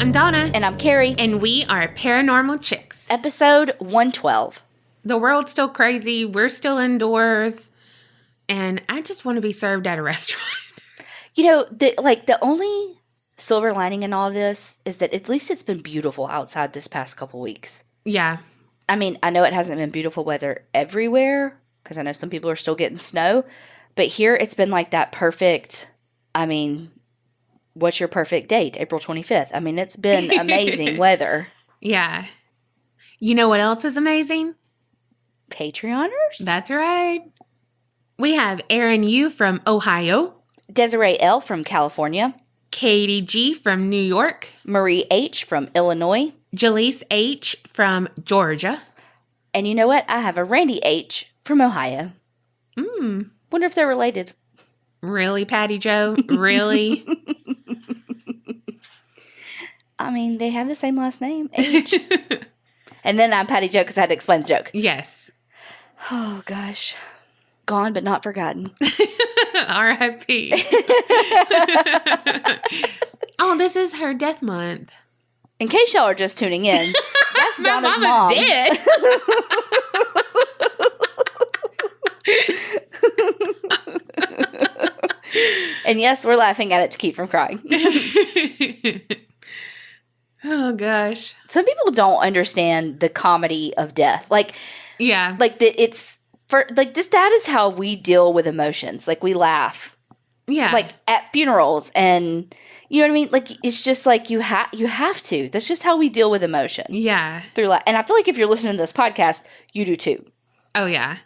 I'm Donna. And I'm Kerri. And we are Paranormal Chicks. Episode 112. The world's still crazy. We're still indoors. And I just want to be served at a restaurant. You know, the only silver lining in all of this is that at least it's been beautiful outside this past couple weeks. Yeah. I mean, I know it hasn't been beautiful weather everywhere because I know some people are still getting snow. But here it's been like that perfect, what's your perfect date? April 25th. I mean, it's been amazing weather. Yeah. You know what else is amazing? Patreoners? That's right. We have Aaron U. from Ohio. Desiree L. from California. Katie G. from New York. Marie H. from Illinois. Jaleese H. from Georgia. And you know what? I have a Randy H. from Ohio. Wonder if they're related. Really, Patty Joe? Really? I mean, they have the same last name, H. And then I'm Patty Joe because I had to explain the joke. Yes. Oh, gosh. Gone but not forgotten. R.I.P. Oh, this is her death month. In case y'all are just tuning in, that's My Donna's mama's mom. dead. And yes, we're laughing at it to keep from crying. Oh, gosh. Some people don't understand the comedy of death. Yeah. That is how we deal with emotions. Like, we laugh. Yeah. Like, at funerals, and you know what I mean? Like, it's just like you have to. That's just how we deal with emotion. Yeah. Through life. And I feel like if you're listening to this podcast, you do too. Oh, yeah.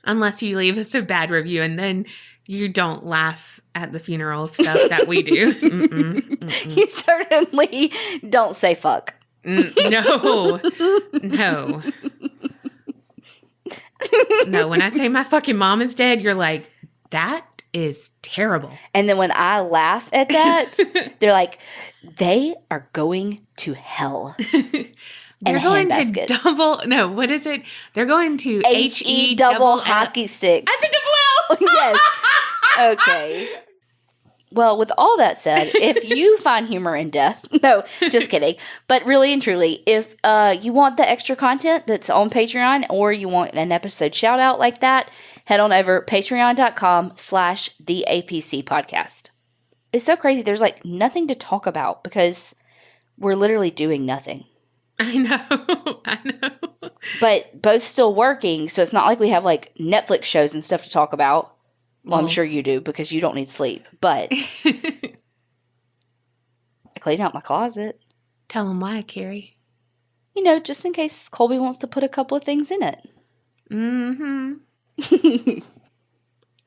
Unless you leave us a bad review and then you don't laugh at the funeral stuff that we do. You certainly don't say fuck. No. No, when I say my fucking mom is dead, you're like, that is terrible. And then when I laugh at that, they're like, they are going to hell. They're going to what is it? They're going to H-E double hockey sticks. I said double L. Yes. Okay. Well, with all that said, if you find humor in death, no, just kidding. But really and truly, if you want the extra content that's on Patreon or you want an episode shout out like that, head on over patreon.com/theapc podcast. It's so crazy. There's like nothing to talk about because we're literally doing nothing. I know. But both still working, so it's not like we have like Netflix shows and stuff to talk about. Well, I'm sure you do because you don't need sleep. But I cleaned out my closet. Tell them why, Kerri. You know, just in case Colby wants to put a couple of things in it. Mm-hmm.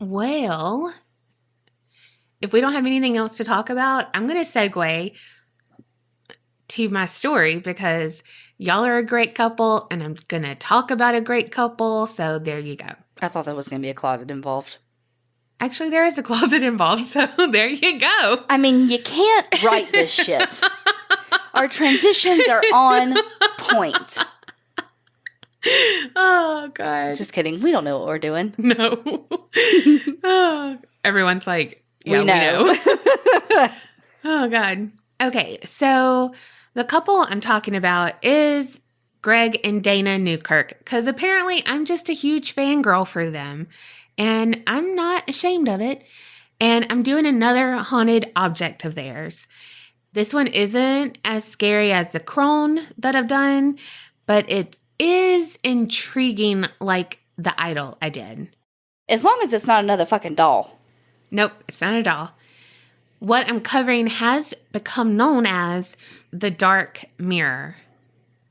Well, if we don't have anything else to talk about, I'm going to segue to my story because y'all are a great couple and I'm going to talk about a great couple. So there you go. I thought there was going to be a closet involved. Actually, there is a closet involved, so there you go. I mean, you can't write this shit. Our transitions are on point. Oh, God. Just kidding. We don't know what we're doing. No. Oh, everyone's like, yeah, we know. Oh, God. Okay, so the couple I'm talking about is Greg and Dana Newkirk, because apparently I'm just a huge fangirl for them. And I'm not ashamed of it. And I'm doing another haunted object of theirs. This one isn't as scary as the crone that I've done, but it is intriguing like the idol I did. As long as it's not another fucking doll. Nope, it's not a doll. What I'm covering has become known as the Dark Mirror.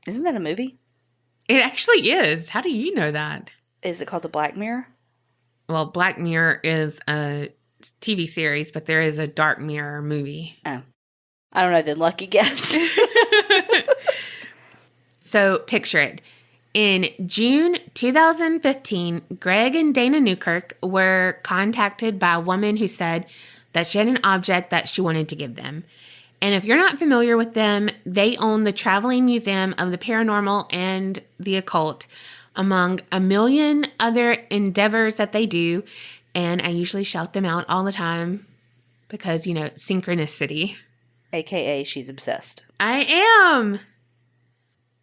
Isn't that a movie? It actually is. How do you know that? Is it called The Black Mirror? Well, Black Mirror is a TV series, but there is a Dark Mirror movie. Oh. I don't know, then lucky guess. So, picture it. In June 2015, Greg and Dana Newkirk were contacted by a woman who said that she had an object that she wanted to give them. And if you're not familiar with them, they own the Traveling Museum of the Paranormal and the Occult, among a million other endeavors that they do. And I usually shout them out all the time because, you know, synchronicity. AKA she's obsessed. I am.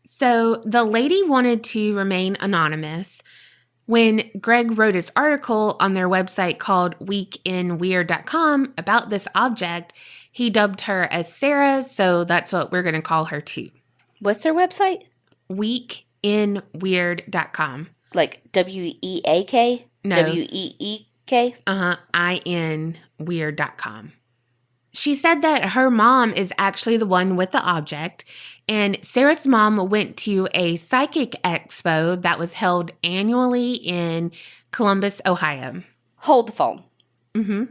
So the lady wanted to remain anonymous. When Greg wrote his article on their website called weekinweird.com about this object, he dubbed her as Sarah, so that's what we're going to call her too. What's their website? Weekinweird.com. Like W-E-A-K? No. W-E-E-K? inweird.com. She said that her mom is actually the one with the object, and Sarah's mom went to a psychic expo that was held annually in Columbus, Ohio. Hold the phone. Mm-hmm.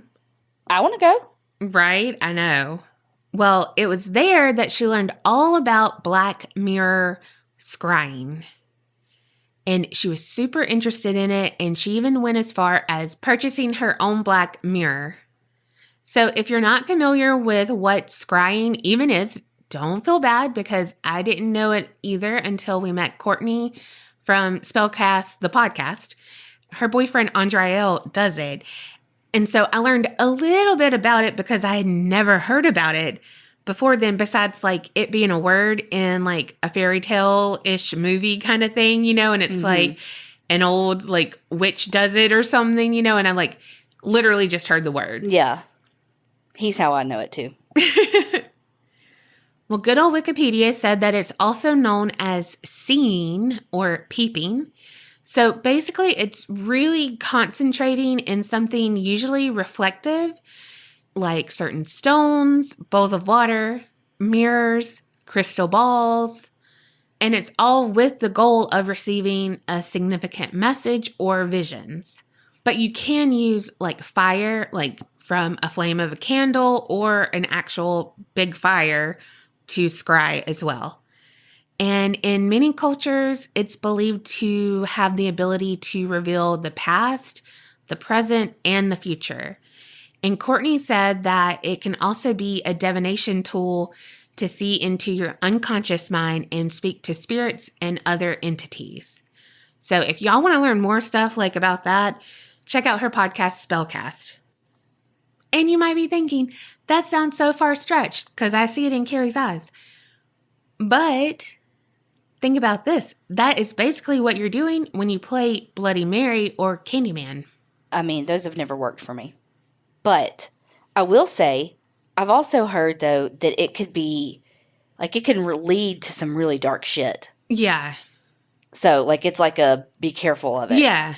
I want to go. Right? I know. Well, it was there that she learned all about Black Mirror scrying. And she was super interested in it, and she even went as far as purchasing her own Black Mirror. So if you're not familiar with what scrying even is, don't feel bad, because I didn't know it either until we met Courtney from Spellcast, the podcast. Her boyfriend, Andriel, does it. And so I learned a little bit about it because I had never heard about it before then, besides like it being a word in like a fairy tale-ish movie kind of thing, you know, and it's like an old like witch does it or something, you know, and I'm like literally just heard the word. Yeah. He's how I know it too. Well, good old Wikipedia said that it's also known as seeing or peeping. So basically, it's really concentrating in something usually reflective, like certain stones, bowls of water, mirrors, crystal balls, and it's all with the goal of receiving a significant message or visions. But you can use like fire, like from a flame of a candle or an actual big fire to scry as well. And in many cultures, it's believed to have the ability to reveal the past, the present, and the future. And Courtney said that it can also be a divination tool to see into your unconscious mind and speak to spirits and other entities. So if y'all want to learn more stuff like about that, check out her podcast, Spellcast. And you might be thinking, that sounds so far-stretched, because I see it in Kerri's eyes. But think about this. That is basically what you're doing when you play Bloody Mary or Candyman. I mean, those have never worked for me. But I will say, I've also heard, though, that it could be, like, it can lead to some really dark shit. Yeah. So, like, it's like a be careful of it. Yeah.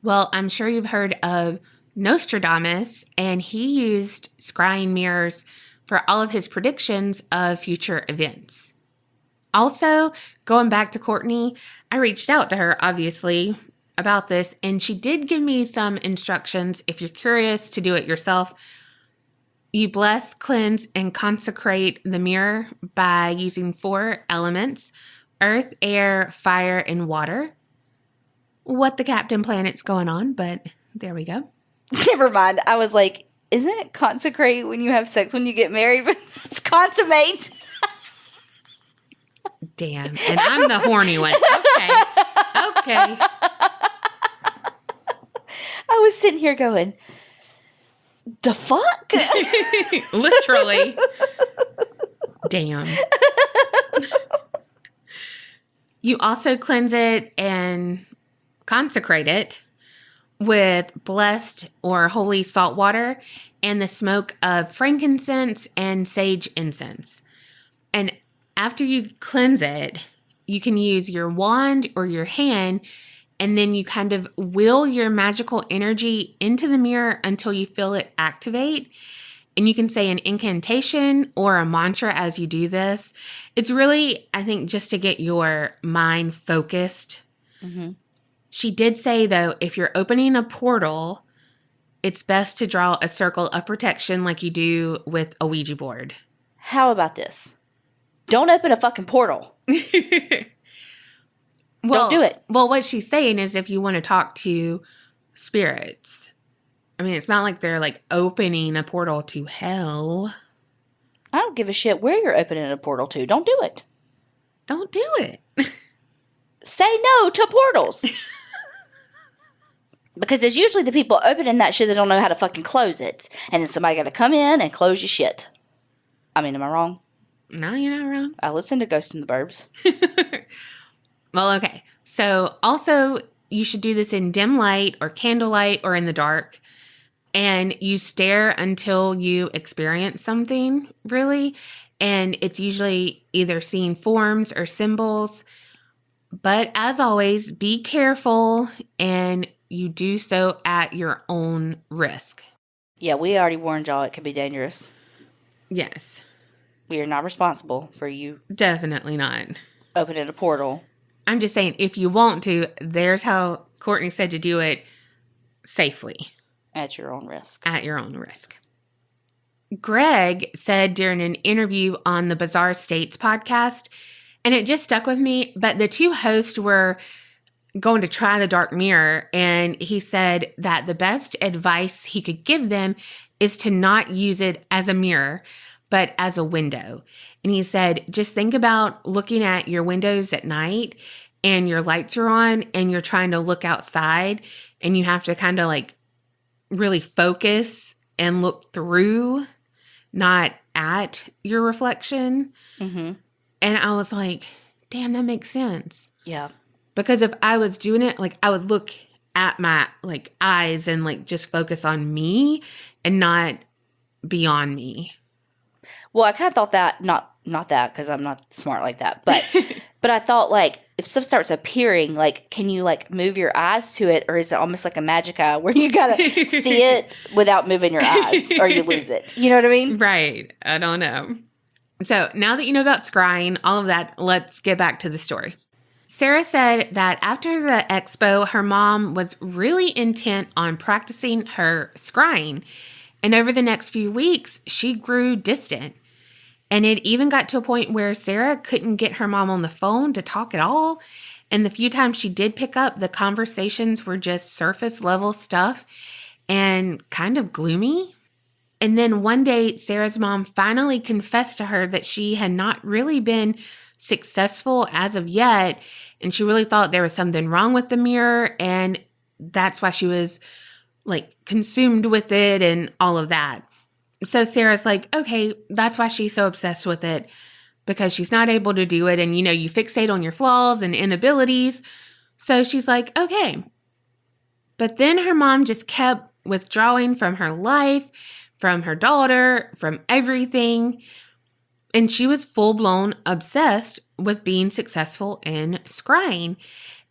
Well, I'm sure you've heard of Nostradamus, and he used scrying mirrors for all of his predictions of future events. Also, going back to Courtney, I reached out to her, obviously, about this, and she did give me some instructions if you're curious to do it yourself. You bless, cleanse, and consecrate the mirror by using 4 elements: earth, air, fire, and water. What the Captain Planet's going on, but there we go. Never mind. I was like, isn't it consecrate when you have sex when you get married? But it's consummate. Damn. And I'm the horny one. Okay. I was sitting here going, the fuck? Literally. Damn. You also cleanse it and consecrate it with blessed or holy salt water and the smoke of frankincense and sage incense. And after you cleanse it, you can use your wand or your hand, and then you kind of will your magical energy into the mirror until you feel it activate. And you can say an incantation or a mantra as you do this. It's really, I think, just to get your mind focused. Mm-hmm. She did say, though, if you're opening a portal, it's best to draw a circle of protection like you do with a Ouija board. How about this? Don't open a fucking portal. Don't do it. Well, what she's saying is if you want to talk to spirits. I mean, it's not like they're like opening a portal to hell. I don't give a shit where you're opening a portal to. Don't do it. Don't do it. Say no to portals. Because it's usually the people opening that shit that don't know how to fucking close it. And then somebody got to come in and close your shit. I mean, am I wrong? No, you're not wrong. I listened to Ghosts in the Burbs. Well, okay. So also, you should do this in dim light or candlelight or in the dark. And you stare until you experience something, really. And it's usually either seeing forms or symbols. But as always, be careful, and you do so at your own risk. Yeah, we already warned y'all it could be dangerous. Yes. We are not responsible for you Definitely not. opening a portal. I'm just saying, if you want to, there's how Courtney said to do it safely. At your own risk. At your own risk. Greg said during an interview on the Bizarre States podcast, and it just stuck with me, but the two hosts were going to try the dark mirror, and he said that the best advice he could give them is to not use it as a mirror, but as a window. And he said, just think about looking at your windows at night and your lights are on and you're trying to look outside and you have to kind of like really focus and look through, not at your reflection. Mm-hmm. And I was like, damn, that makes sense. Yeah. Because if I was doing it, like I would look at my like eyes and like just focus on me and not beyond me. Well, I kind of thought that, not that, because I'm not smart like that, but but I thought, like, if stuff starts appearing, like, can you, like, move your eyes to it, or is it almost like a magic eye where you gotta see it without moving your eyes, or you lose it? You know what I mean? Right. I don't know. So now that you know about scrying, all of that, let's get back to the story. Sarah said that after the expo, her mom was really intent on practicing her scrying, and over the next few weeks, she grew distant. And it even got to a point where Sarah couldn't get her mom on the phone to talk at all. And the few times she did pick up, the conversations were just surface level stuff and kind of gloomy. And then one day, Sarah's mom finally confessed to her that she had not really been successful as of yet. And she really thought there was something wrong with the mirror. And that's why she was like consumed with it and all of that. So Sarah's like, okay, that's why she's so obsessed with it, because she's not able to do it. And, you know, you fixate on your flaws and inabilities. So she's like, okay. But then her mom just kept withdrawing from her life, from her daughter, from everything. And she was full-blown obsessed with being successful in scrying.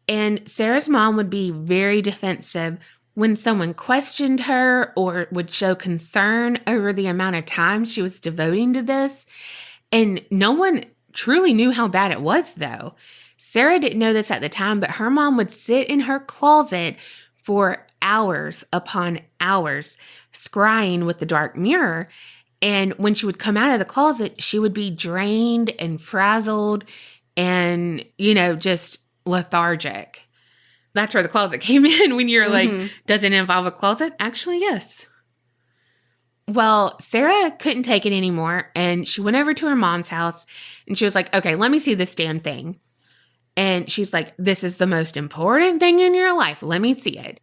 And Sarah's mom would be very defensive when someone questioned her or would show concern over the amount of time she was devoting to this. And no one truly knew how bad it was, though. Sarah didn't know this at the time, but her mom would sit in her closet for hours upon hours, scrying with the dark mirror. And when she would come out of the closet, she would be drained and frazzled and, you know, just lethargic. That's where the closet came in when you're like, does it involve a closet? Actually, yes. Well, Sarah couldn't take it anymore, and she went over to her mom's house, and she was like, okay, let me see this damn thing. And she's like, this is the most important thing in your life. Let me see it.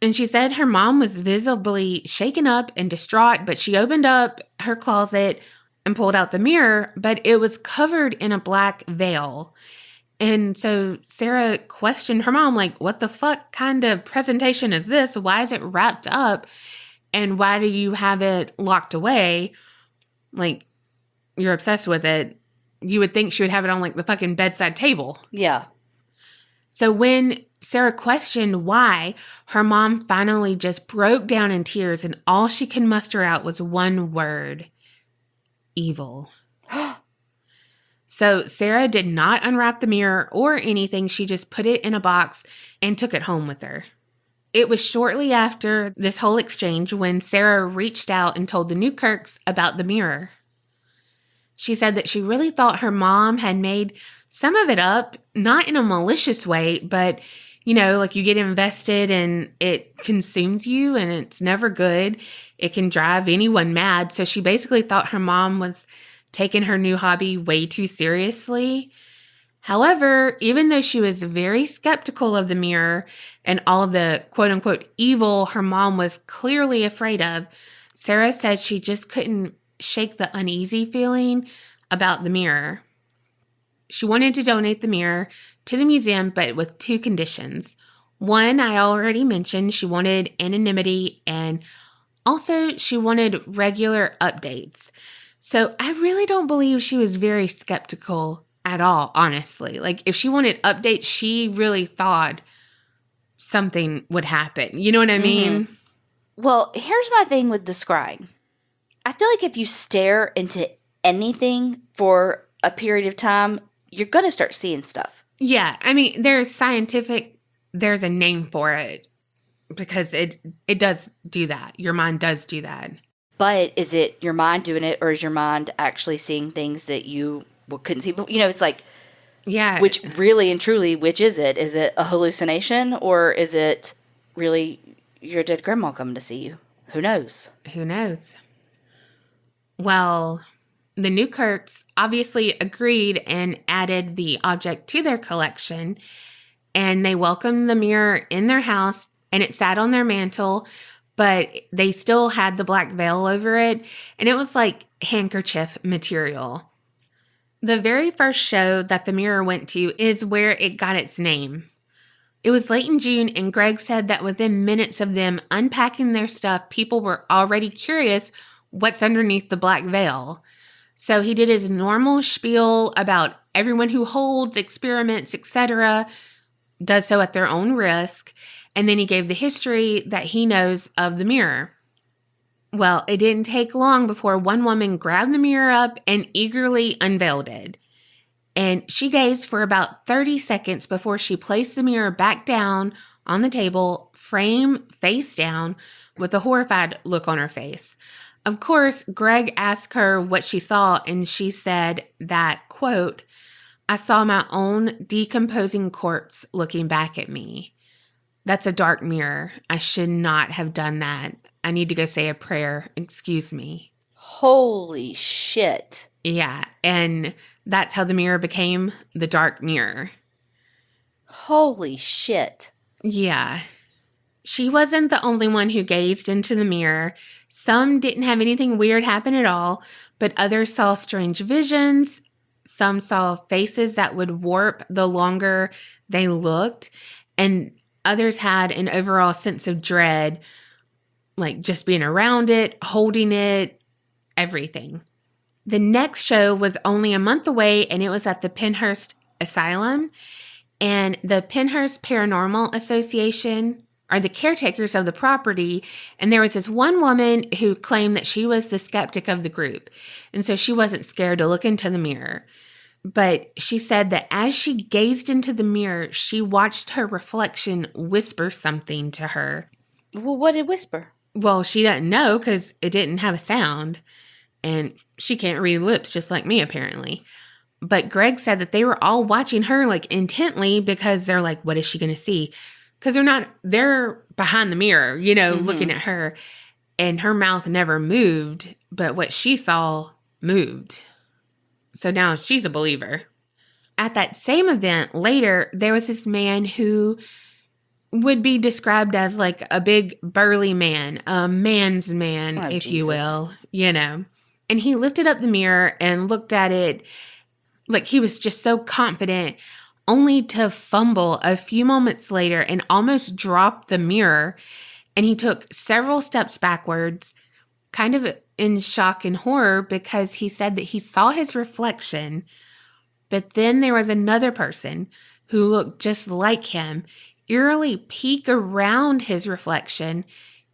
And she said her mom was visibly shaken up and distraught, but she opened up her closet and pulled out the mirror, but it was covered in a black veil. And so Sarah questioned her mom, like, what the fuck kind of presentation is this? Why is it wrapped up? And why do you have it locked away? Like, you're obsessed with it. You would think she would have it on, like, the fucking bedside table. Yeah. So when Sarah questioned why, her mom finally just broke down in tears, and all she could muster out was one word: evil. So Sarah did not unwrap the mirror or anything. She just put it in a box and took it home with her. It was shortly after this whole exchange when Sarah reached out and told the Newkirks about the mirror. She said that she really thought her mom had made some of it up, not in a malicious way, but, you know, like you get invested and it consumes you and it's never good. It can drive anyone mad. So she basically thought her mom was taking her new hobby way too seriously. However, even though she was very skeptical of the mirror and all of the quote-unquote evil her mom was clearly afraid of, Sarah said she just couldn't shake the uneasy feeling about the mirror. She wanted to donate the mirror to the museum, but with 2 conditions. One, I already mentioned, she wanted anonymity, and also she wanted regular updates. So I really don't believe she was very skeptical at all, honestly. Like, if she wanted updates, she really thought something would happen. You know what I mean? Well, here's my thing with the scrying. I feel like if you stare into anything for a period of time, you're going to start seeing stuff. Yeah. I mean, there's a name for it because it does do that. Your mind does do that. But is it your mind doing it, or is your mind actually seeing things that you couldn't see? You know, it's like, yeah. Which really and truly, which is it? Is it a hallucination, or is it really your dead grandma coming to see you? Who knows? Who knows? Well, the Newkirks obviously agreed and added the object to their collection, and they welcomed the mirror in their house, and it sat on their mantle, but they still had the black veil over it, and it was like handkerchief material. The very first show that the mirror went to is where it got its name. It was late in June, and Greg said that within minutes of them unpacking their stuff, people were already curious what's underneath the black veil. So he did his normal spiel about everyone who holds, experiments, etc., does so at their own risk, and then he gave the history that he knows of the mirror. Well, it didn't take long before one woman grabbed the mirror up and eagerly unveiled it. And she gazed for about 30 seconds before she placed the mirror back down on the table, frame face down, with a horrified look on her face. Of course, Greg asked her what she saw, and she said that, quote, "I saw my own decomposing corpse looking back at me. That's a dark mirror. I should not have done that. I need to go say a prayer. Excuse me." Holy shit. Yeah, and that's how the mirror became the dark mirror. Holy shit. Yeah. She wasn't the only one who gazed into the mirror. Some didn't have anything weird happen at all, but others saw strange visions. Some saw faces that would warp the longer they looked, and others had an overall sense of dread, like just being around it, holding it, everything. The next show was only a month away, and it was at the Pennhurst Asylum. And the Pennhurst Paranormal Association are the caretakers of the property. And there was this one woman who claimed that she was the skeptic of the group. And so she wasn't scared to look into the mirror. But she said that as she gazed into the mirror, she watched her reflection whisper something to her. Well, what did whisper? Well, she doesn't know because it didn't have a sound. And she can't read lips just like me, apparently. But Greg said that they were all watching her like intently because they're like, what is she going to see? Because they're behind the mirror, you know, looking at her. And her mouth never moved, but what she saw moved. So now she's a believer. At that same event later, there was this man who would be described as like a big burly man, a man's man, if Jesus. you will, you know. And he lifted up the mirror and looked at it like he was just so confident, only to fumble a few moments later and almost drop the mirror. And he took several steps backwards, kind of in shock and horror, because he said that he saw his reflection. But then there was another person who looked just like him, eerily peek around his reflection,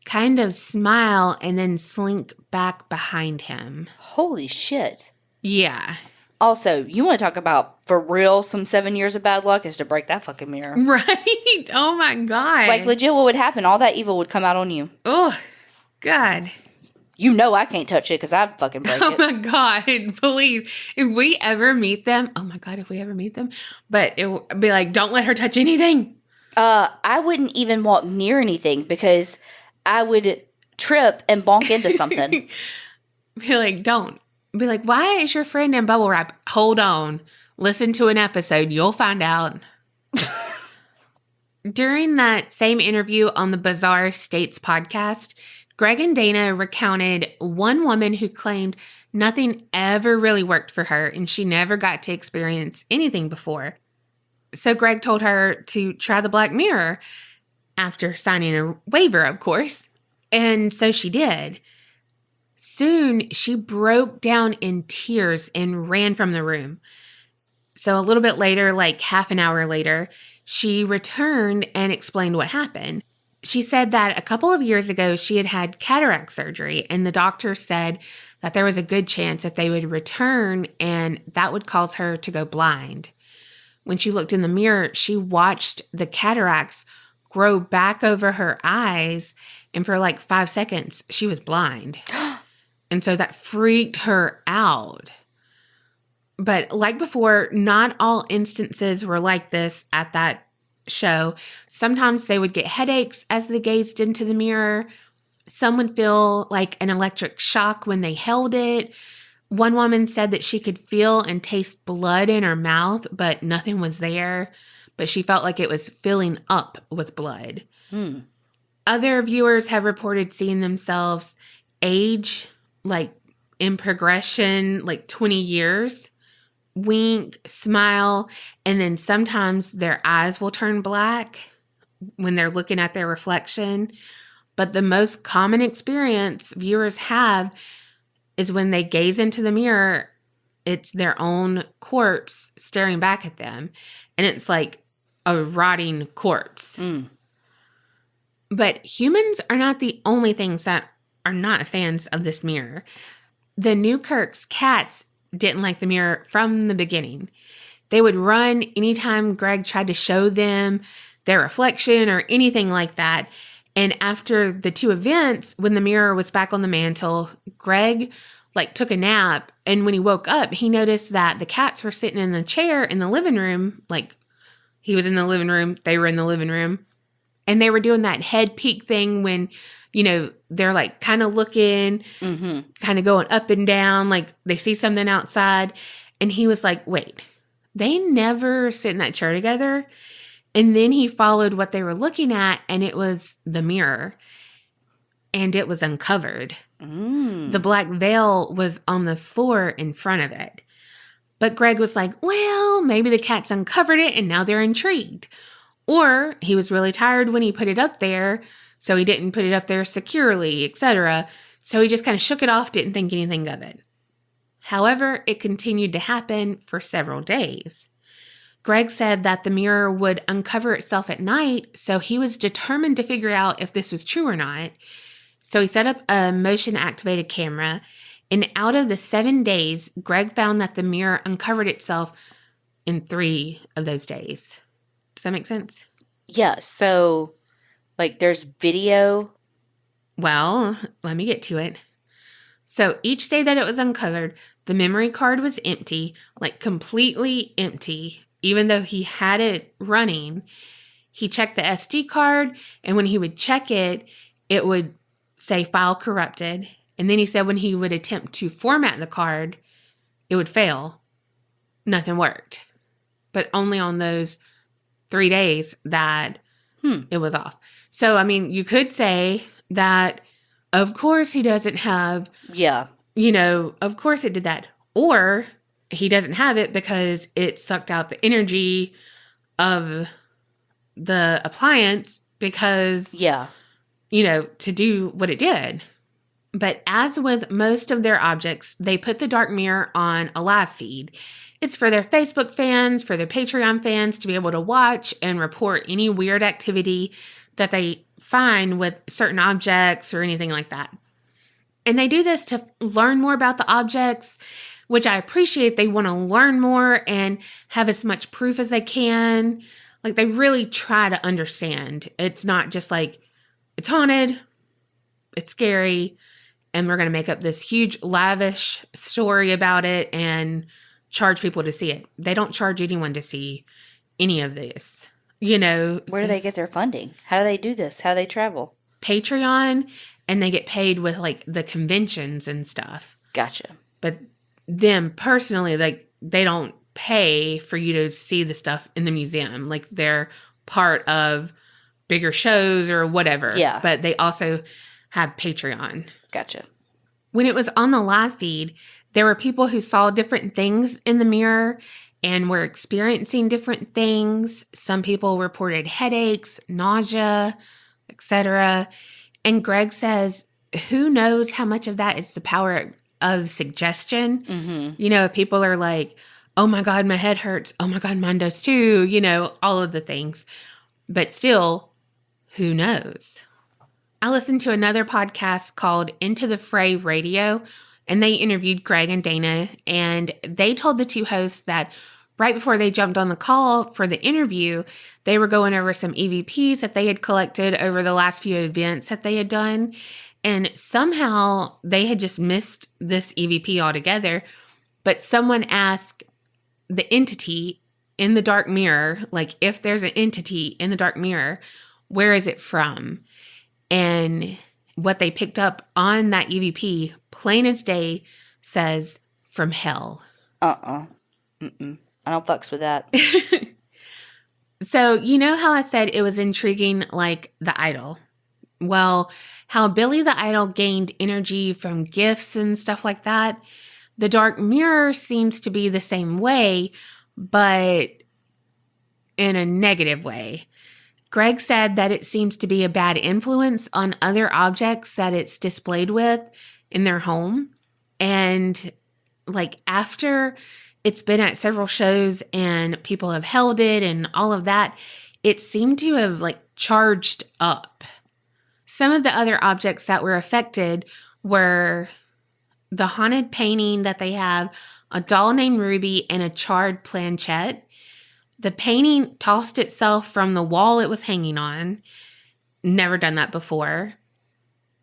kind of smile, and then slink back behind him. Holy shit. Yeah. Also, you want to talk about, for real, some 7 years of bad luck is to break that fucking mirror. Right? Oh my God. Like, legit, what would happen? All that evil would come out on you. Oh, God. You know I can't touch it because I'd fucking break it. Oh my God, please. If we ever meet them, but it will be like, don't let her touch anything. I wouldn't even walk near anything because I would trip and bonk into something. Be like, don't. Be like, why is your friend in bubble wrap? Hold on. Listen to an episode. You'll find out. During that same interview on the Bizarre States podcast, Greg and Dana recounted one woman who claimed nothing ever really worked for her and she never got to experience anything before. So Greg told her to try the Black Mirror after signing a waiver, of course. And so she did. Soon, she broke down in tears and ran from the room. So a little bit later, like half an hour later, she returned and explained what happened. She said that a couple of years ago, she had had cataract surgery, and the doctor said that there was a good chance that they would return and that would cause her to go blind. When she looked in the mirror, she watched the cataracts grow back over her eyes, and for like 5 seconds, she was blind. And so that freaked her out. But like before, not all instances were like this at that show. Sometimes they would get headaches as they gazed into the mirror. Some would feel like an electric shock when they held it. One woman said that she could feel and taste blood in her mouth, but nothing was there. But she felt like it was filling up with blood. Other viewers have reported seeing themselves age, like in progression, like 20 years, wink, smile, and then sometimes their eyes will turn black when they're looking at their reflection. But the most common experience viewers have is when they gaze into the mirror, it's their own corpse staring back at them. And it's like a rotting corpse. But humans are not the only things that are not fans of this mirror. The Newkirk's cats didn't like the mirror from the beginning. They would run anytime Greg tried to show them their reflection or anything like that. And after the two events, when the mirror was back on the mantle, Greg took a nap. And when he woke up, he noticed that the cats were sitting in the chair in the living room. Like he was in the living room. They were in the living room. And they were doing that head peek thing when, they're like kind of looking, kind of going up and down, like they see something outside. And he was like, wait, they never sit in that chair together. And then he followed what they were looking at, and it was the mirror. And it was uncovered. The black veil was on the floor in front of it. But Greg was like, well, maybe the cats uncovered it and now they're intrigued. Or he was really tired when he put it up there, so he didn't put it up there securely, etc. So he just kind of shook it off, didn't think anything of it. However, it continued to happen for several days. Greg said that the mirror would uncover itself at night, so he was determined to figure out if this was true or not. So he set up a motion-activated camera, and out of the 7 days, Greg found that the mirror uncovered itself in 3 of those days. Does that make sense? Yeah, so, there's video. Well, let me get to it. So each day that it was uncovered, the memory card was empty, completely empty, even though he had it running. He checked the SD card, and when he would check it, it would say file corrupted. And then he said when he would attempt to format the card, it would fail. Nothing worked. But only on those 3 days that it was off. So, you could say that, of course, he doesn't have, of course it did that. Or he doesn't have it because it sucked out the energy of the appliance because, to do what it did. But as with most of their objects, they put the dark mirror on a live feed. It's for their Facebook fans, for their Patreon fans to be able to watch and report any weird activity that they find with certain objects or anything like that. And they do this to learn more about the objects, which I appreciate. They want to learn more and have as much proof as they can. They really try to understand. It's not just it's haunted, it's scary, and we're going to make up this huge, lavish story about it and charge people to see it. They don't charge anyone to see any of this, Where do they get their funding? How do they do this? How do they travel? Patreon, and they get paid with the conventions and stuff. Gotcha. But them personally, they don't pay for you to see the stuff in the museum. They're part of bigger shows or whatever. Yeah. But they also have Patreon. Gotcha. When it was on the live feed, there were people who saw different things in the mirror and were experiencing different things. Some people reported headaches, nausea, etc. And Greg says, who knows how much of that is the power of suggestion? Mm-hmm. You know, people are like, oh my God, my head hurts. Oh my God, mine does too. You know, all of the things. But still, who knows? I listened to another podcast called Into the Fray Radio, and they interviewed Greg and Dana, and they told the two hosts that right before they jumped on the call for the interview, they were going over some EVPs that they had collected over the last few events that they had done, and somehow they had just missed this EVP altogether, but someone asked the entity in the dark mirror, like if there's an entity in the dark mirror, where is it from? And what they picked up on that EVP, plain as day, says from hell. Mm-mm. I don't fucks with that. So, you know how I said it was intriguing like the idol? Well, how Billy the Idol gained energy from gifts and stuff like that. The dark mirror seems to be the same way, but in a negative way. Greg said that it seems to be a bad influence on other objects that it's displayed with in their home. And like after it's been at several shows and people have held it and all of that, it seemed to have like charged up. Some of the other objects that were affected were the haunted painting that they have, a doll named Ruby, and a charred planchette. The painting tossed itself from the wall it was hanging on. Never done that before.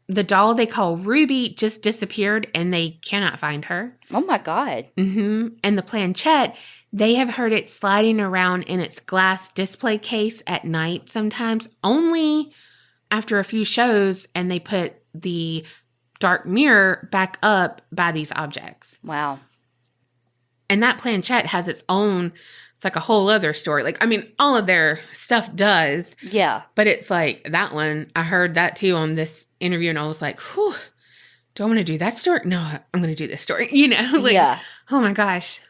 The doll they call Ruby just disappeared and they cannot find her. Oh my God. Mm-hmm. And the planchette, they have heard it sliding around in its glass display case at night sometimes, only after a few shows, and they put the dark mirror back up by these objects. Wow. And that planchette has its own, it's like a whole other story. Like, I mean, all of their stuff does. Yeah. But it's like that one, I heard that too on this interview and I was like, whew, do I want to do that story? No, I'm going to do this story. You know? Like, yeah. Oh my gosh.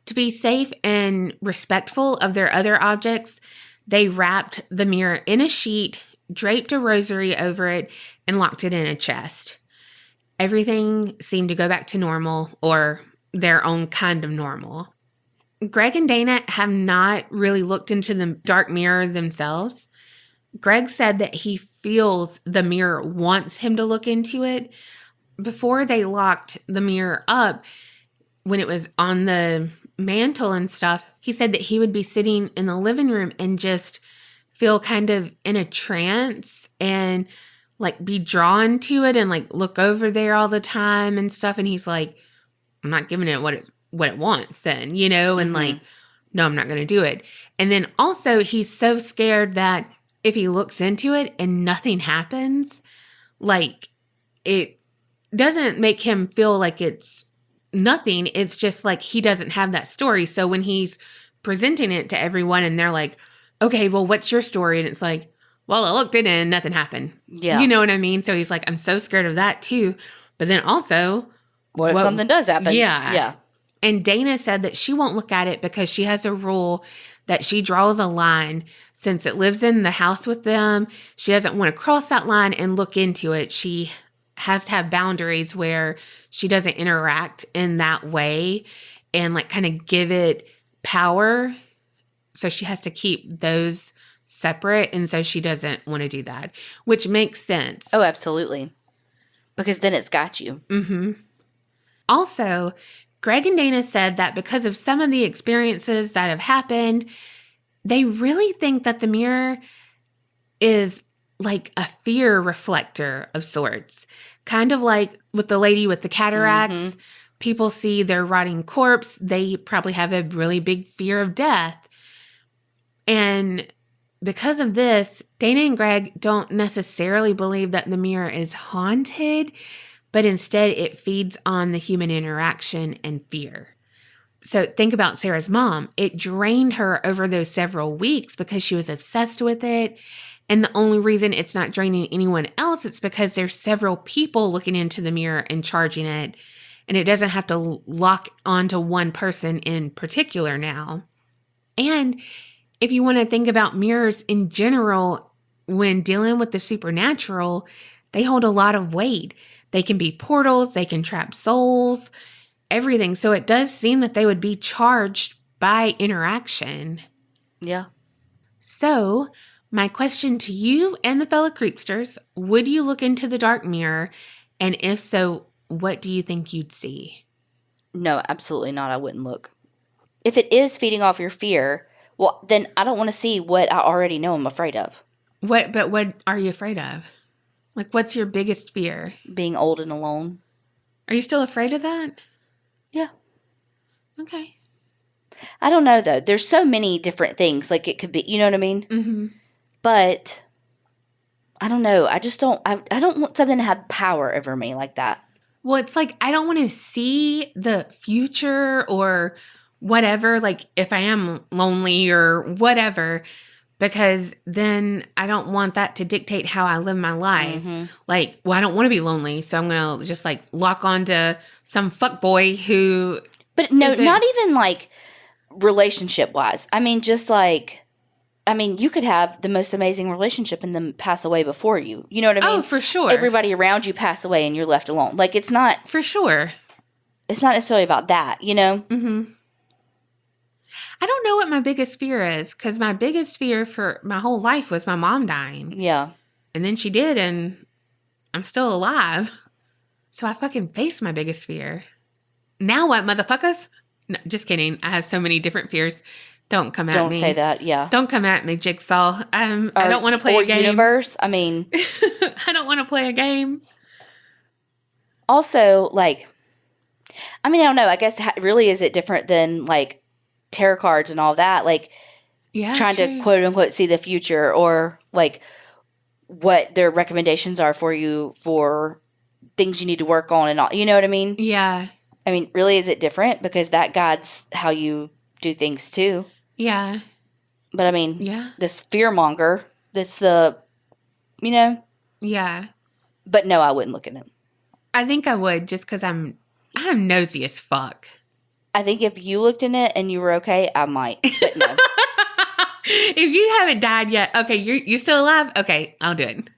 To be safe and respectful of their other objects, they wrapped the mirror in a sheet, draped a rosary over it, and locked it in a chest. Everything seemed to go back to normal, or their own kind of normal. Greg and Dana have not really looked into the dark mirror themselves. Greg said that he feels the mirror wants him to look into it. Before they locked the mirror up, when it was on the mantle and stuff, he said that he would be sitting in the living room and just feel kind of in a trance and like be drawn to it and like look over there all the time and stuff. And he's like, I'm not giving it what it wants then, you know, and like, no, I'm not going to do it. And then also he's so scared that if he looks into it and nothing happens, like it doesn't make him feel like it's nothing. It's just like he doesn't have that story. So when he's presenting it to everyone and they're like, okay, well, what's your story? And it's like, well, I looked in it and nothing happened. Yeah. You know what I mean? So he's like, I'm so scared of that too. But then also, what if something does happen? Yeah. Yeah. And Dana said that she won't look at it because she has a rule that she draws a line. Since it lives in the house with them, she doesn't want to cross that line and look into it. She has to have boundaries where she doesn't interact in that way and like kind of give it power. So she has to keep those separate. And so she doesn't want to do that, which makes sense. Oh, absolutely. Because then it's got you. Mm-hmm. Also, Greg and Dana said that because of some of the experiences that have happened, they really think that the mirror is like a fear reflector of sorts. Kind of like with the lady with the cataracts. Mm-hmm. People see their rotting corpse. They probably have a really big fear of death. And because of this, Dana and Greg don't necessarily believe that the mirror is haunted, but instead it feeds on the human interaction and fear. So think about Sarah's mom. It drained her over those several weeks because she was obsessed with it. And the only reason it's not draining anyone else, it's because there's several people looking into the mirror and charging it. And it doesn't have to lock onto one person in particular now. And if you want to think about mirrors in general, when dealing with the supernatural, they hold a lot of weight. They can be portals, they can trap souls, everything. So it does seem that they would be charged by interaction. Yeah. So my question to you and the fellow creepsters, would you look into the dark mirror? And if so, what do you think you'd see? No, absolutely not. I wouldn't look. If it is feeding off your fear, well, then I don't want to see what I already know I'm afraid of. What are you afraid of? Like, what's your biggest fear? Being old and alone. Are you still afraid of that? Yeah. Okay. I don't know, though. There's so many different things. Like, it could be, you know what I mean? Mm-hmm. But I don't know. I just don't, I don't want something to have power over me like that. Well, it's like, I don't want to see the future or whatever, like if I am lonely or whatever, because then I don't want that to dictate how I live my life. Mm-hmm. Like, well, I don't want to be lonely, so I'm going to just like lock onto some fuckboy who... But no, not even like relationship-wise. I mean, just like... I mean, you could have the most amazing relationship and then pass away before you. You know what I mean? Oh, for sure. Everybody around you pass away and you're left alone. Like, it's not... For sure. It's not necessarily about that, you know? Mm-hmm. I don't know what my biggest fear is, because my biggest fear for my whole life was my mom dying. Yeah. And then she did, and I'm still alive. So I fucking faced my biggest fear. Now what, motherfuckers? No, just kidding. I have so many different fears. Don't come at me. Don't say that, yeah. Don't come at me, Jigsaw. I don't want to play a game. Universe, I mean. I don't want to play a game. Also, like, I mean, I don't know. I guess really is it different than, like, tarot cards and all that? Like, yeah, trying to quote-unquote see the future or, like, what their recommendations are for you for things you need to work on and all. You know what I mean? Yeah. I mean, really is it different? Because that guides how you do things, too. Yeah. But, I mean, yeah. This fearmonger, that's the, you know? Yeah. But no, I wouldn't look at him. I think I would, just because I'm nosy as fuck. I think if you looked in it and you were okay, I might. But no. If you haven't died yet, okay, you're still alive? Okay, I'll do it.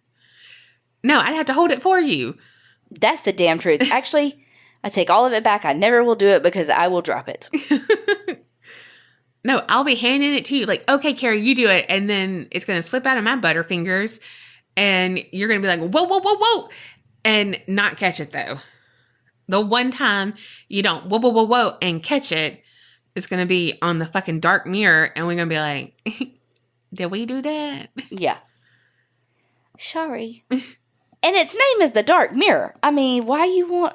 No, I'd have to hold it for you. That's the damn truth. Actually, I take all of it back. I never will do it because I will drop it. No, I'll be handing it to you. Like, okay, Kerri, you do it. And then it's going to slip out of my butterfingers. And you're going to be like, whoa, whoa, whoa, whoa. And not catch it, though. The one time you don't whoa, whoa, whoa, whoa, and catch it, it's going to be on the fucking dark mirror. And we're going to be like, did we do that? Yeah. Sorry. And its name is the dark mirror. I mean, why you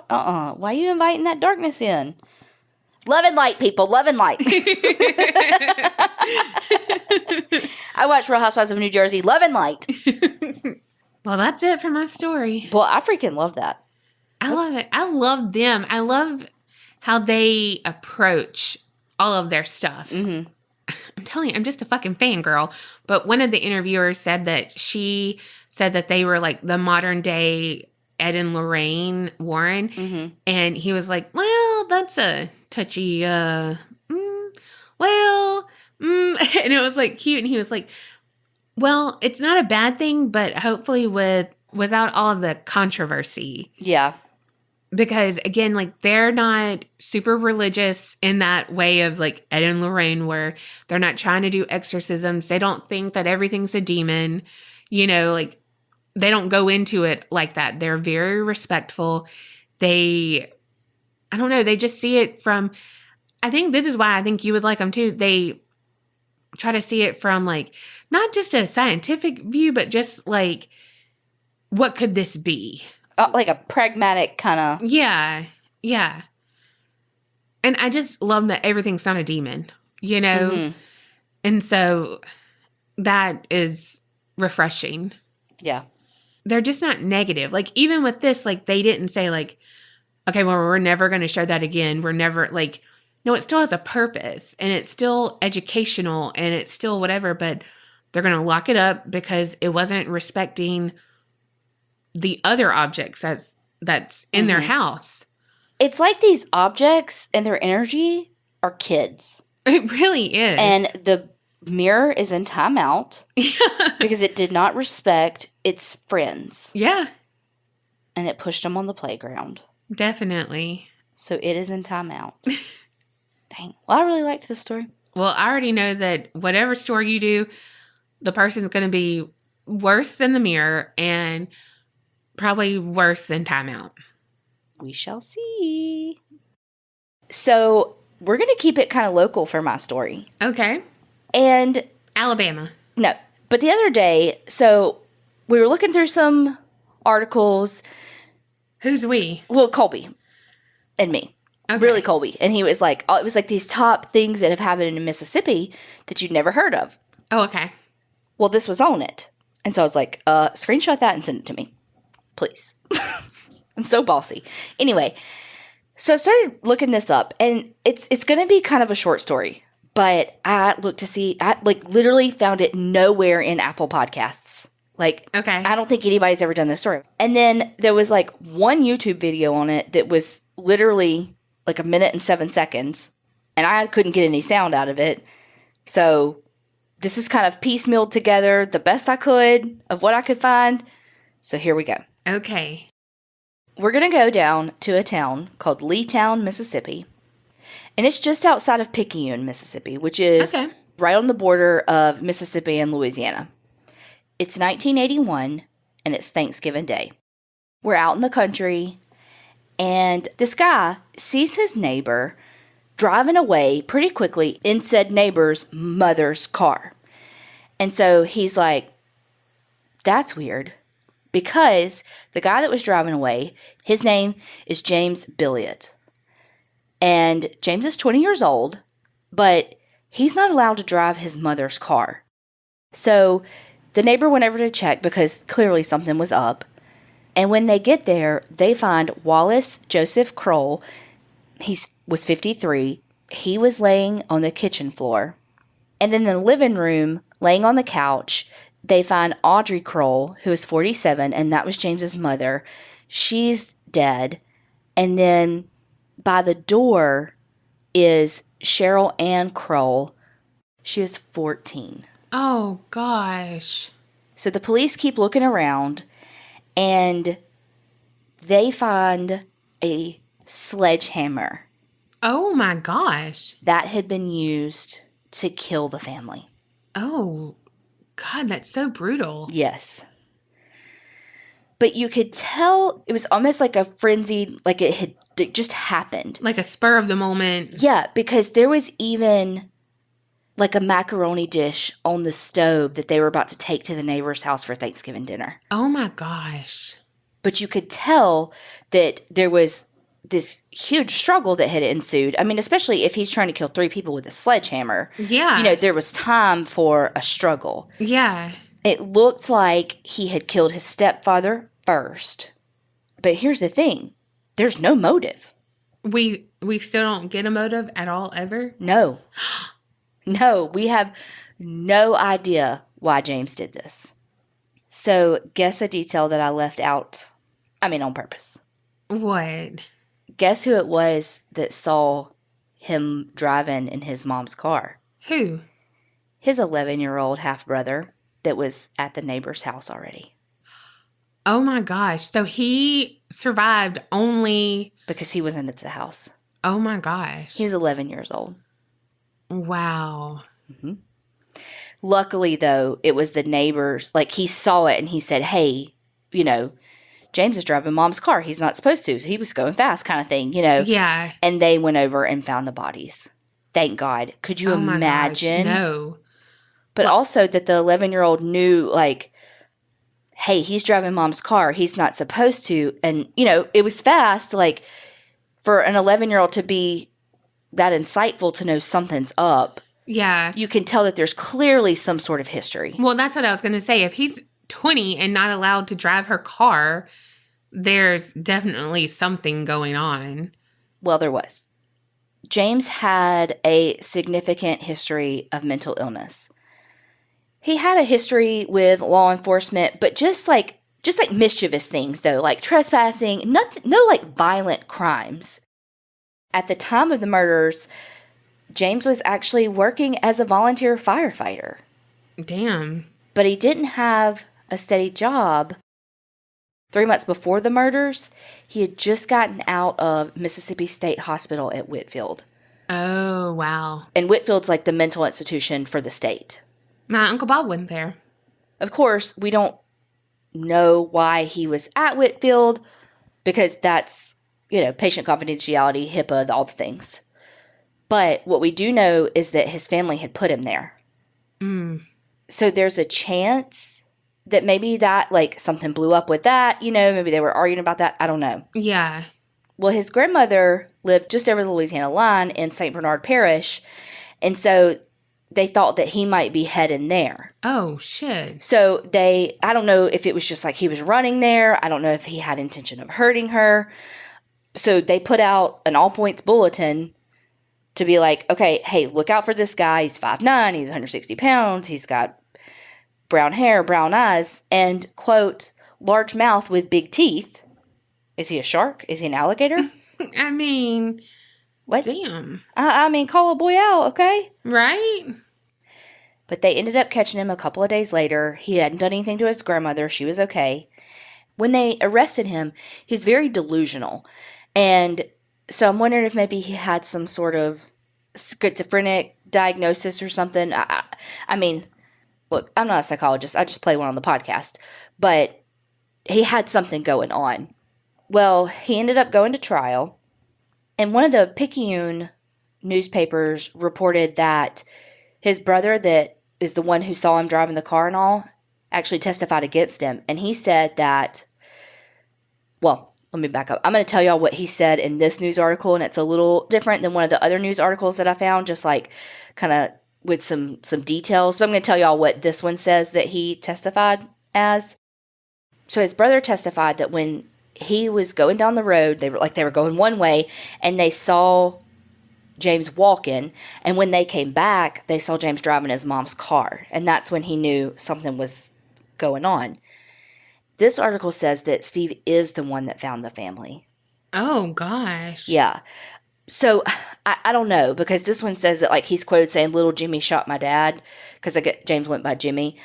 inviting that darkness in? Love and light, people. Love and light. I watch Real Housewives of New Jersey. Love and light. Well, that's it for my story. Well, I freaking love that. I love it. I love them. I love how they approach all of their stuff. Mm-hmm. I'm telling you, I'm just a fucking fangirl. But one of the interviewers said that she said that they were like the modern day Ed and Lorraine Warren. Mm-hmm. And he was like, well, that's a touchy, and it was like cute. And he was like, well, it's not a bad thing, but hopefully without all of the controversy. Yeah. Because again, like they're not super religious in that way of like Ed and Lorraine, where they're not trying to do exorcisms. They don't think that everything's a demon, you know, like they don't go into it like that. They're very respectful. I don't know, they just see it from, I think this is why I think you would like them too. They try to see it from like, not just a scientific view, but just like, what could this be? Like a pragmatic kind of. Yeah. Yeah. And I just love that everything's not a demon, you know? Mm-hmm. And so that is refreshing. Yeah. They're just not negative. Like, even with this, like, they didn't say, like, okay, well, we're never going to show that again. We're never, like, no, it still has a purpose. And it's still educational. And it's still whatever. But they're going to lock it up because it wasn't respecting the other objects that's in their house. It's like these objects and their energy are kids. It really is. And the mirror is in timeout because it did not respect its friends. Yeah. And it pushed them on the playground. Definitely. So it is in timeout. Dang. Well, I really liked this story. Well, I already know that whatever story you do, the person's going to be worse than the mirror and probably worse than timeout. We shall see. So we're going to keep it kind of local for my story. Okay. And Alabama. No. But the other day, so we were looking through some articles. Who's we? Well, Colby and me. Okay. Really Colby. And he was like, oh, it was like these top things that have happened in Mississippi that you'd never heard of. Oh, okay. Well, this was on it. And so I was like, screenshot that and send it to me. Please. I'm so bossy. Anyway, so I started looking this up, and it's going to be kind of a short story, but I looked to see, I literally found it nowhere in Apple Podcasts. Okay. I don't think anybody's ever done this story. And then there was one YouTube video on it that was literally 1 minute and 7 seconds, and I couldn't get any sound out of it. So this is kind of piecemealed together the best I could of what I could find. So here we go. Okay. We're going to go down to a town called Leetown, Mississippi. And it's just outside of Picayune, Mississippi, which is right on the border of Mississippi and Louisiana. It's 1981, and it's Thanksgiving Day. We're out in the country, and this guy sees his neighbor driving away pretty quickly in said neighbor's mother's car. And so he's like, that's weird. Because the guy that was driving away, his name is James Billiot. And James is 20 years old, but he's not allowed to drive his mother's car. So the neighbor went over to check because clearly something was up. And when they get there, they find Wallace Joseph Kroll. He was 53. He was laying on the kitchen floor. And then in the living room, laying on the couch, they find Audrey Kroll, who is 47, and that was James's mother. She's dead. And then by the door is Cheryl Ann Kroll. She was 14. Oh, gosh. So the police keep looking around, and they find a sledgehammer. Oh, my gosh. That had been used to kill the family. Oh, God, that's so brutal. Yes. But you could tell it was almost like a frenzy, like it just happened. Like a spur of the moment. Yeah, because there was even a macaroni dish on the stove that they were about to take to the neighbor's house for Thanksgiving dinner. Oh, my gosh. But you could tell that there was this huge struggle that had ensued. I mean, especially if he's trying to kill 3 people with a sledgehammer. Yeah. There was time for a struggle. Yeah. It looked like he had killed his stepfather first. But here's the thing. There's no motive. We still don't get a motive at all, ever? No. No, we have no idea why James did this. So, guess a detail that I left out. I mean, on purpose. What? Guess who it was that saw him driving in his mom's car? Who? His 11-year-old half-brother that was at the neighbor's house already. Oh, my gosh. So he survived only... because he wasn't at the house. Oh, my gosh. He was 11 years old. Wow. Mm-hmm. Luckily, though, it was the neighbors. He saw it and he said, hey, James is driving mom's car. He's not supposed to. So he was going fast kind of thing, Yeah. And they went over and found the bodies. Thank God. Could you imagine? Gosh, no. But also that the 11-year-old knew, hey, he's driving mom's car. He's not supposed to. And, it was fast, for an 11-year-old to be that insightful to know something's up. Yeah. You can tell that there's clearly some sort of history. Well, that's what I was going to say. If he's 20 and not allowed to drive her car, there's definitely something going on. Well, there was. James had a significant history of mental illness. He had a history with law enforcement, but just like mischievous things, though, like trespassing, no like violent crimes. At the time of the murders, James was actually working as a volunteer firefighter. Damn. But he didn't have a steady job. 3 months before the murders, he had just gotten out of Mississippi State Hospital at Whitfield. Oh, wow. And Whitfield's like the mental institution for the state. My Uncle Bob went there. Of course, we don't know why he was at Whitfield because that's, patient confidentiality, HIPAA, all the things. But what we do know is that his family had put him there. So there's a chance that maybe that, like, something blew up with that, maybe they were arguing about that. I don't know. Yeah. Well, his grandmother lived just over the Louisiana line in St. Bernard Parish, and so they thought that he might be heading there. Oh, shit. So I don't know if it was just like he was running there. I don't know if he had intention of hurting her. So they put out an all points bulletin to be like, okay, hey, look out for this guy. He's 5'9", he's 160 pounds, he's got brown hair, brown eyes, and, quote, large mouth with big teeth. Is he a shark? Is he an alligator? I mean, what? Damn. I mean, call a boy out, okay? Right? But they ended up catching him a couple of days later. He hadn't done anything to his grandmother. She was okay. When they arrested him, he was very delusional. And so I'm wondering if maybe he had some sort of schizophrenic diagnosis or something. I mean, look, I'm not a psychologist. I just play one on the podcast. But he had something going on. Well, he ended up going to trial. And one of the Picayune newspapers reported that his brother, that is the one who saw him driving the car and all, actually testified against him. And he said that, well, let me back up. I'm going to tell y'all what he said in this news article, and it's a little different than one of the other news articles that I found, just like kind of with some details. So I'm going to tell y'all what this one says that he testified as. So his brother testified that when he was going down the road, they were going one way, and they saw James walking, and when they came back, they saw James driving his mom's car, and that's when he knew something was going on. This article says that Steve is the one that found the family. Oh, gosh. Yeah. So, I don't know, because this one says that, like, he's quoted saying, little Jimmy shot my dad, because James went by Jimmy.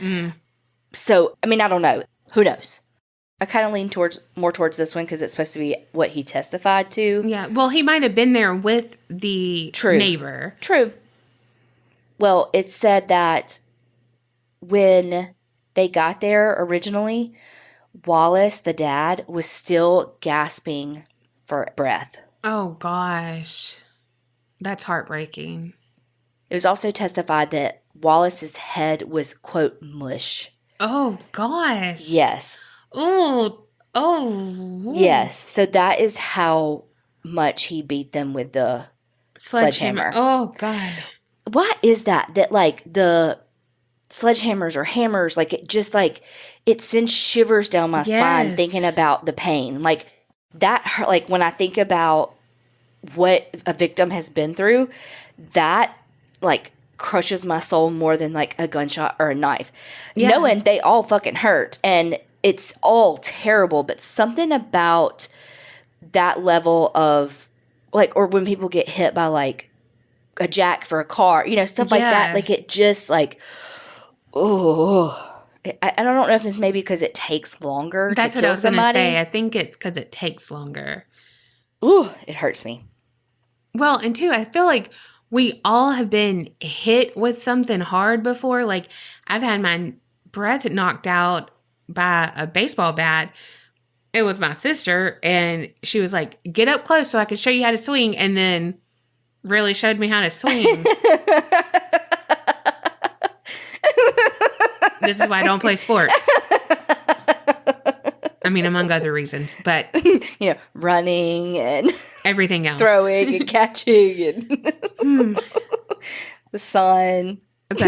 So, I mean, I don't know. Who knows? I kind of lean more towards this one because it's supposed to be what he testified to. Yeah. Well, he might have been there with the neighbor. True. Well, it said that when they got there originally, Wallace, the dad, was still gasping for breath. Oh, gosh. That's heartbreaking. It was also testified that Wallace's head was, quote, mush. Oh, gosh. Yes. Oh. Yes. So that is how much he beat them with the sledgehammer. Oh, God. Why is that? That, like, the sledgehammers or hammers, like, it just, like, it sends shivers down my spine thinking about the pain. Like, that hurt. Like, when I think about what a victim has been through, that, like, crushes my soul more than, like, a gunshot or a knife. Yeah. Knowing they all fucking hurt, and it's all terrible, but something about that level of, like, or when people get hit by, like, a jack for a car, stuff like that. Like, it just, like, oh. I don't know if it's maybe because it takes longer to kill somebody. That's what I was going to say. I think it's because it takes longer. Ooh, it hurts me. Well, and two, I feel like we all have been hit with something hard before. Like, I've had my breath knocked out by a baseball bat. It was my sister, and she was like, get up close so I could show you how to swing, and then really showed me how to swing. This is why I don't play sports. I mean, among other reasons, but running and everything else, throwing and catching and the sun. But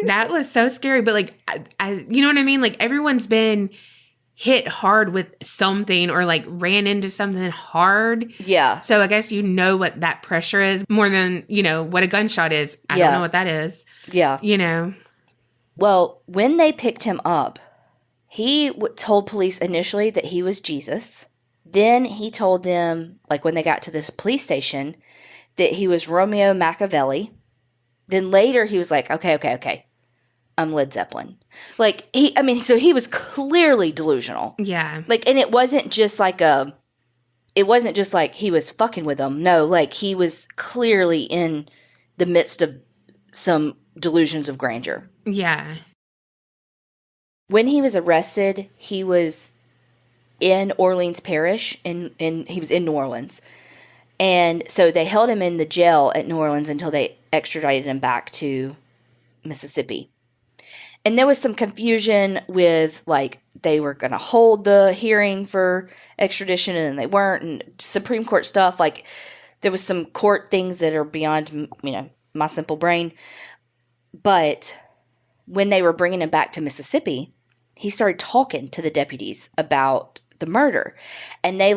that was so scary. But like, I you know what I mean? Like, everyone's been hit hard with something or like ran into something hard. Yeah. So I guess what that pressure is more than, what a gunshot is. I don't know what that is. Yeah. Well, when they picked him up, he told police initially that he was Jesus. Then he told them, like when they got to the police station, that he was Romeo Machiavelli. Then later he was like, okay, I'm Led Zeppelin. Like, so he was clearly delusional. Yeah. Like, and it wasn't just like he was fucking with them. No, like he was clearly in the midst of some delusions of grandeur. Yeah. When he was arrested, he was in Orleans Parish, and he was in New Orleans. And so they held him in the jail at New Orleans until they extradited him back to Mississippi. And there was some confusion with, like, they were going to hold the hearing for extradition and then they weren't, and Supreme Court stuff. Like, there was some court things that are beyond, my simple brain. But when they were bringing him back to Mississippi, he started talking to the deputies about the murder. And they,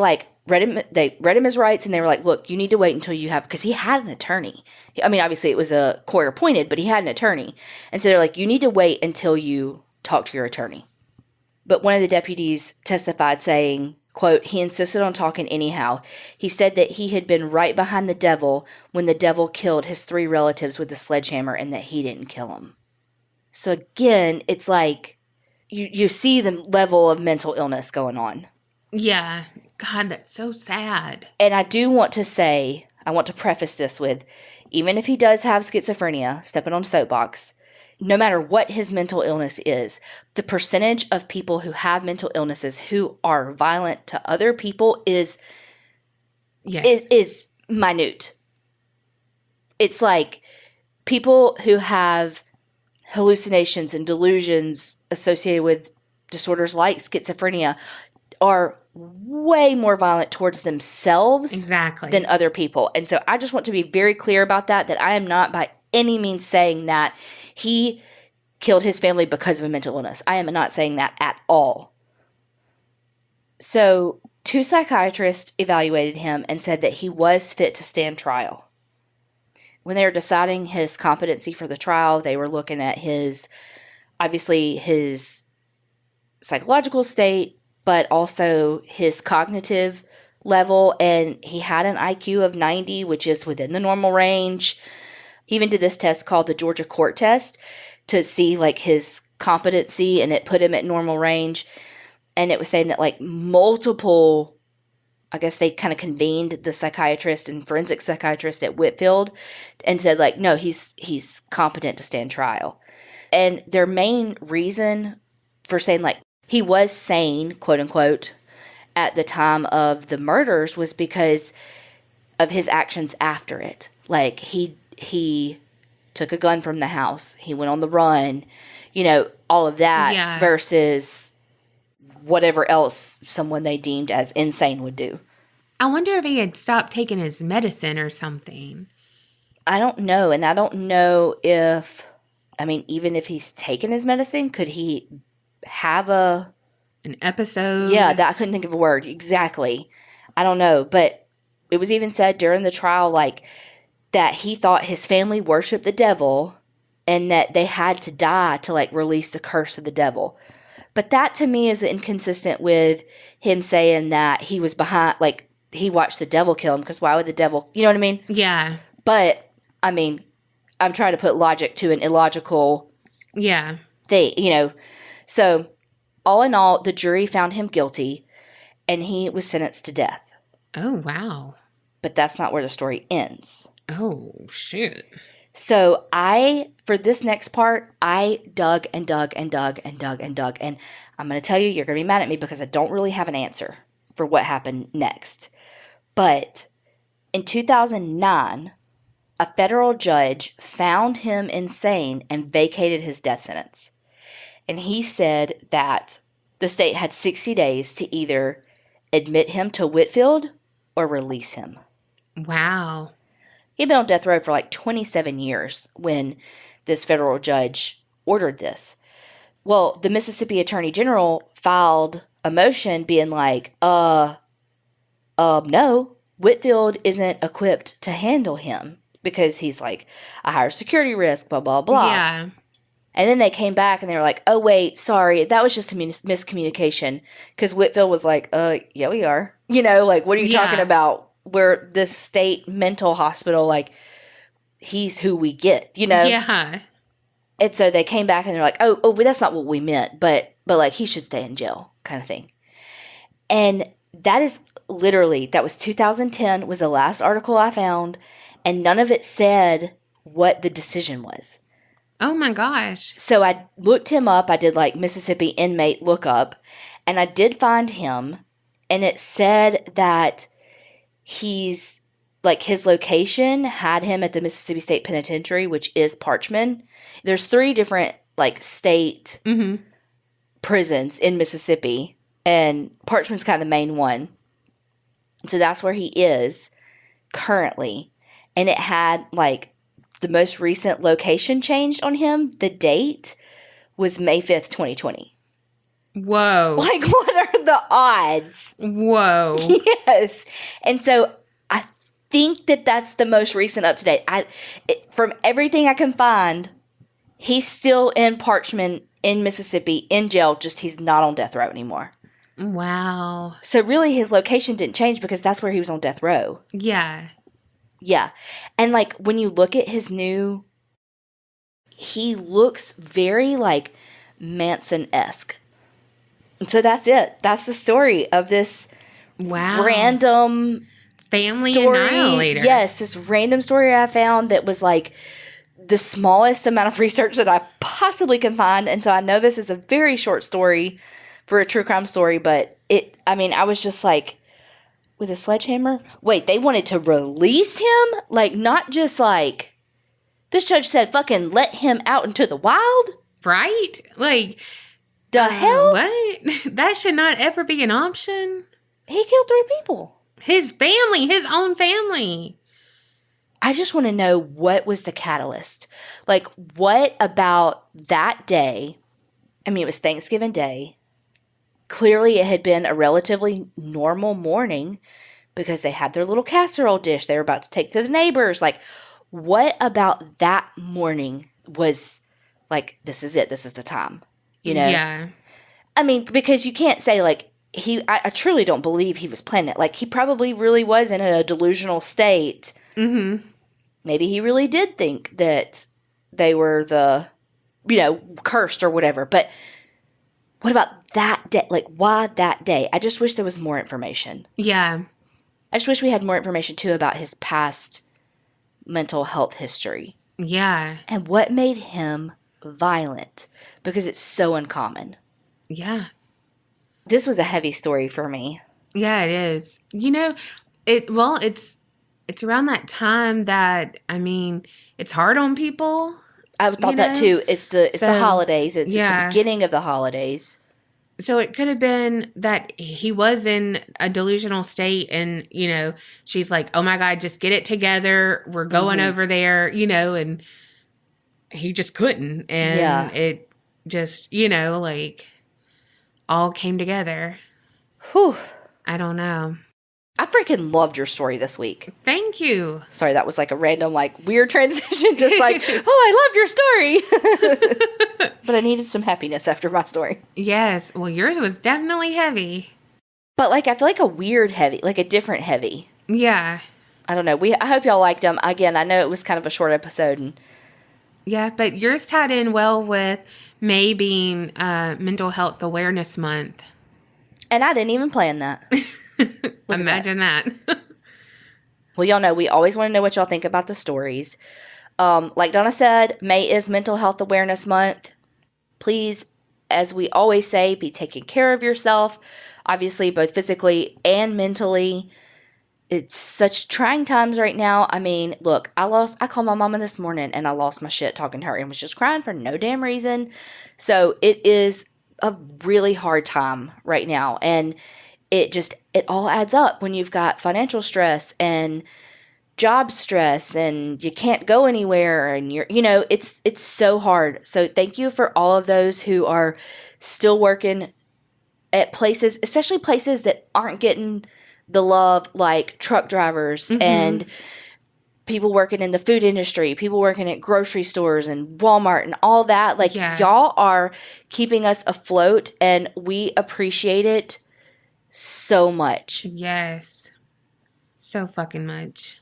read him his rights, and they were like, look, you need to wait until you have, because he had an attorney. I mean, obviously it was a court appointed, but he had an attorney. And so they're like, you need to wait until you talk to your attorney. But one of the deputies testified saying, quote, he insisted on talking anyhow. He said that he had been right behind the devil when the devil killed his 3 relatives with the sledgehammer and that he didn't kill them. So again, it's like you see the level of mental illness going on. Yeah. God, that's so sad. And I do want to say, I want to preface this with, even if he does have schizophrenia, stepping on a soapbox, no matter what his mental illness is, the percentage of people who have mental illnesses who are violent to other people is minute. It's like people who have hallucinations and delusions associated with disorders like schizophrenia are way more violent towards themselves than other people. And so I just want to be very clear about that I am not by any means saying that he killed his family because of a mental illness. I am not saying that at all. So 2 psychiatrists evaluated him and said that he was fit to stand trial. When they were deciding his competency for the trial, they were looking at his psychological state, but also his cognitive level, and he had an IQ of 90, which is within the normal range. He even did this test called the Georgia Court Test to see, like, his competency, and it put him at normal range. And it was saying that, like, multiple, I guess they kind of convened the psychiatrist and forensic psychiatrist at Whitfield and said, like, no, he's competent to stand trial. And their main reason for saying, like, he was sane, quote unquote, at the time of the murders was because of his actions after it. Like, he took a gun from the house. He went on the run, all of that versus whatever else someone they deemed as insane would do. I wonder if he had stopped taking his medicine or something. I don't know. And I don't know if, even if he's taken his medicine, could he have an episode? Yeah, I couldn't think of a word. Exactly. I don't know. But it was even said during the trial, like, that he thought his family worshiped the devil and that they had to die to, like, release the curse of the devil. But that to me is inconsistent with him saying that he was behind, like, he watched the devil kill him, because why would the devil, you know what I mean? Yeah. But, I'm trying to put logic to an illogical thing, So, all in all, the jury found him guilty, and he was sentenced to death. Oh, wow. But that's not where the story ends. Oh, shit. So, for this next part, I dug and dug and dug and dug and dug. And I'm going to tell you, you're going to be mad at me because I don't really have an answer for what happened next. But in 2009, a federal judge found him insane and vacated his death sentence. And he said that the state had 60 days to either admit him to Whitfield or release him. Wow. He'd been on death row for like 27 years when this federal judge ordered this. Well, the Mississippi Attorney General filed a motion being like, no, Whitfield isn't equipped to handle him because he's like a higher security risk, blah, blah, blah. Yeah. And then they came back and they were like, oh, wait, sorry. That was just a miscommunication. Because Whitfield was like, yeah, we are. You know, like, what are you talking about? We're this state mental hospital, like, he's who we get, you know? Yeah. And so they came back and they're like, oh, but that's not what we meant. But like, he should stay in jail kind of thing. And that is literally, that was 2010 was the last article I found. And none of it said what the decision was. Oh my gosh. So I looked him up. I did like Mississippi inmate lookup. And I did find him. And it said that he's, like, his location had him at the Mississippi State Penitentiary, which is Parchman. There's 3 different, like, state prisons in Mississippi. And Parchman's kind of the main one. So that's where he is currently. And it had, like, the most recent location changed on him. The date was May 5th, 2020. Whoa. Like, what are the odds? Whoa. Yes. And so I think that that's the most recent up to date. From everything I can find, he's still in Parchman in Mississippi in jail, just he's not on death row anymore. Wow. So really his location didn't change because that's where he was on death row. Yeah. Yeah. And like when you look at his new, he looks very like Manson-esque. And so that's it. That's the story of this random family story. annihilator. Yes, this random story I found that was like the smallest amount of research that I possibly can find. And so I know this is a very short story for a true crime story, but I was just like, with a sledgehammer? Wait, they wanted to release him? Like, not just like, this judge said fucking let him out into the wild? Right? Like, the hell? What? That should not ever be an option. He killed 3 people. His family, his own family. I just want to know what was the catalyst. Like, what about that day? I mean, it was Thanksgiving Day. Clearly, it had been a relatively normal morning because they had their little casserole dish they were about to take to the neighbors. Like, what about that morning was like, this is it. This is the time, you know? Yeah. I mean, because you can't say, like, I truly don't believe he was planning it. Like, he probably really was in a delusional state. Mm-hmm. Maybe he really did think that they were cursed or whatever. But what about that day? Like, why that day? I just wish there was more information. Yeah. I just wish we had more information, too, about his past mental health history. Yeah. And what made him violent, because it's so uncommon. Yeah. This was a heavy story for me. Yeah, it is. You know, it's around that time that, I mean, it's hard on people. I thought that too. It's the holidays. It's the beginning of the holidays. So it could have been that he was in a delusional state and, you know, she's like, oh my God, just get it together. We're going over there, you know, and he just couldn't. And it just, you know, like all came together. Whew. I don't know. I freaking loved your story this week. Thank you. Sorry, that was like a random, like, weird transition. Just like, oh, I loved your story. But I needed some happiness after my story. Yes. Well, yours was definitely heavy. But, like, I feel like a weird heavy, like a different heavy. Yeah. I don't know. I hope y'all liked them. Again, I know it was kind of a short episode. And yeah, but yours tied in well with May being Mental Health Awareness Month. And I didn't even plan that. Imagine that. Well, y'all know we always want to know what y'all think about the stories. Like Donna said, May is Mental Health Awareness Month. Please, as we always say, be taking care of yourself. Obviously, both physically and mentally. It's such trying times right now. I mean, look, I called my mama this morning and I lost my shit talking to her and was just crying for no damn reason. So it is a really hard time right now. And it all adds up when you've got financial stress and job stress and you can't go anywhere and it's so hard. So thank you for all of those who are still working at places, especially places that aren't getting the love, like truck drivers and people working in the food industry, people working at grocery stores and Walmart and all that. Like, y'all are keeping us afloat, and we appreciate it so much. Yes. So fucking much.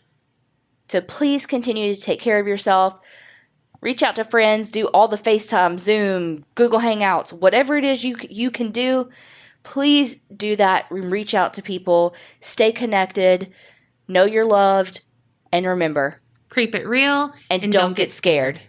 So please continue to take care of yourself. Reach out to friends. Do all the FaceTime, Zoom, Google Hangouts, whatever it is you can do. Please do that. Reach out to people. Stay connected. Know you're loved. And remember, creep it real and don't get scared.